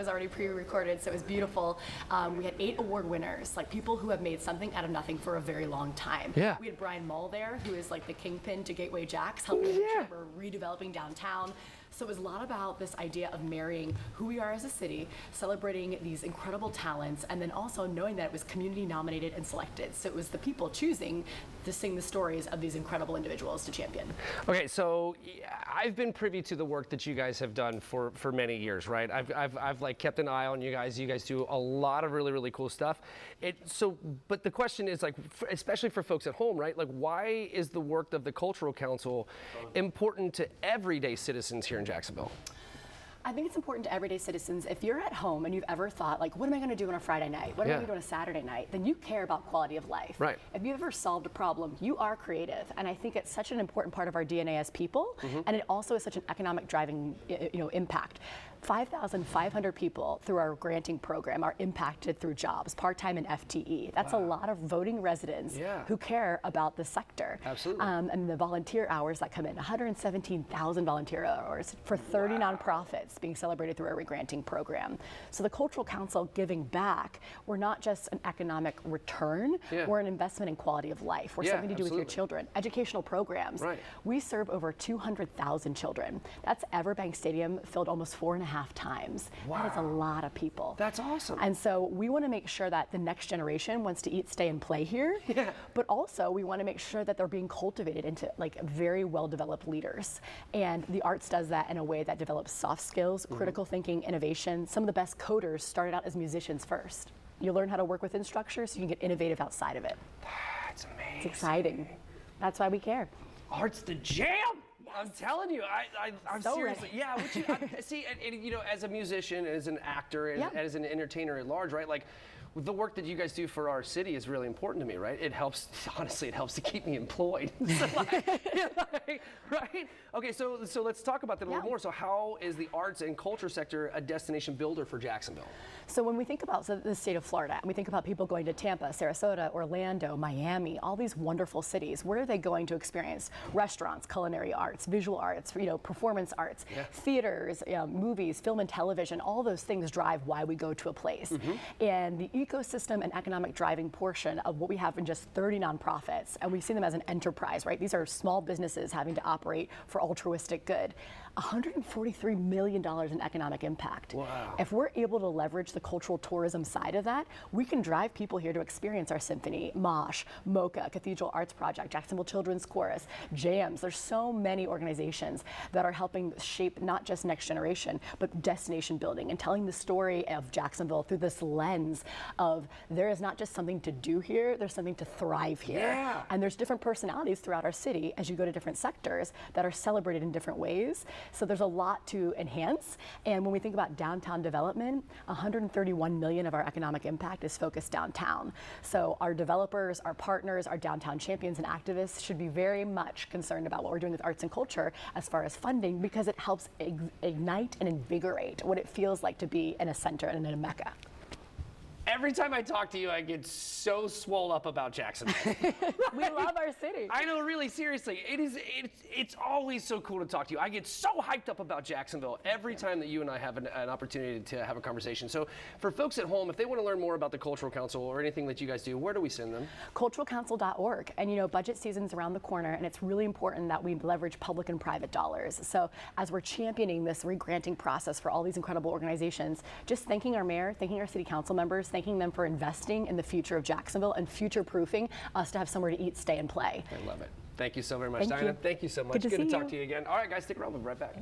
was already pre-recorded, so it was beautiful. We had 8 award winners, like people who have made something out of nothing for a very long time. Yeah. We had Brian Mull there, who is like the kingpin to Gateway Jacks, helping make sure we're redeveloping downtown. So it was a lot about this idea of marrying who we are as a city, celebrating these incredible talents, and then also knowing that it was community nominated and selected. So it was the people choosing to sing the stories of these incredible individuals to champion. Okay, so I've been privy to the work that you guys have done for many years, right? I've like kept an eye on you guys. You guys do a lot of really cool stuff. But the question is, like, especially for folks at home, right? Like, why is the work of the Cultural Council important to everyday citizens here in Jacksonville? I think it's important to everyday citizens. If you're at home and you've ever thought, like, what am I going to do on a Friday night? What am I going to do on a Saturday night? Then you care about quality of life. Right. If you've ever solved a problem, you are creative. And I think it's such an important part of our DNA as people. And it also is such an economic driving impact. 5,500 people through our granting program are impacted through jobs, part-time and FTE. That's a lot of voting residents who care about the sector. Absolutely. And the volunteer hours that come in, 117,000 volunteer hours for 30 nonprofits being celebrated through our regranting program. So the Cultural Council giving back, we're not just an economic return, we're an investment in quality of life. We're something to do with your children. Educational programs. Right. We serve over 200,000 children. That's Everbank Stadium filled almost 4.5 times. Wow. That is a lot of people. That's awesome. And so we want to make sure that the next generation wants to eat, stay, and play here. But also we want to make sure that they're being cultivated into like very well-developed leaders. And the arts does that in a way that develops soft skills, critical thinking, innovation. Some of the best coders started out as musicians first. You learn how to work within structure so you can get innovative outside of it. That's amazing. It's exciting. That's why we care. Art's the jam. I'm telling you, I'm So seriously, ready. see, and, you know, as a musician, as an actor, and as an entertainer at large, right? Like, the work that you guys do for our city is really important to me, right? It helps, honestly, it helps to keep me employed. Right? Okay, so let's talk about that a little more. So how is the arts and culture sector a destination builder for Jacksonville? So when we think about the state of Florida, and we think about people going to Tampa, Sarasota, Orlando, Miami, all these wonderful cities, where are they going to experience restaurants, culinary arts, visual arts, performance arts, theaters, movies, film and television, all those things drive why we go to a place. And the ecosystem and economic driving portion of what we have in just 30 nonprofits, and we see them as an enterprise, right? These are small businesses having to operate for altruistic good. $143 million in economic impact. Wow. If we're able to leverage the cultural tourism side of that, we can drive people here to experience our symphony, MOSH, MoCA, Cathedral Arts Project, Jacksonville Children's Chorus, JAMS. There's so many organizations that are helping shape not just next generation, but destination building and telling the story of Jacksonville through this lens of there is not just something to do here, there's something to thrive here. And there's different personalities throughout our city as you go to different sectors that are celebrated in different ways. So there's a lot to enhance. And when we think about downtown development, 131 million of our economic impact is focused downtown. So our developers, our partners, our downtown champions and activists should be very much concerned about what we're doing with arts and culture as far as funding, because it helps ignite and invigorate what it feels like to be in a center and in a mecca. Every time I talk to you, I get so swole up about Jacksonville. We love our city. I know, really, seriously. It's always so cool to talk to you. I get so hyped up about Jacksonville every time that you and I have an opportunity to have a conversation. So for folks at home, if they want to learn more about the Cultural Council or anything that you guys do, where do we send them? Culturalcouncil.org. And budget season's around the corner, and it's really important that we leverage public and private dollars. So as we're championing this regranting process for all these incredible organizations, just thanking our mayor, thanking our city council members, thanking them for investing in the future of Jacksonville and future-proofing us to have somewhere to eat, stay, and play. I love it. Thank you so very much, Diana. Thank you so much. Good to talk to you again. All right, guys, stick around. We'll be right back.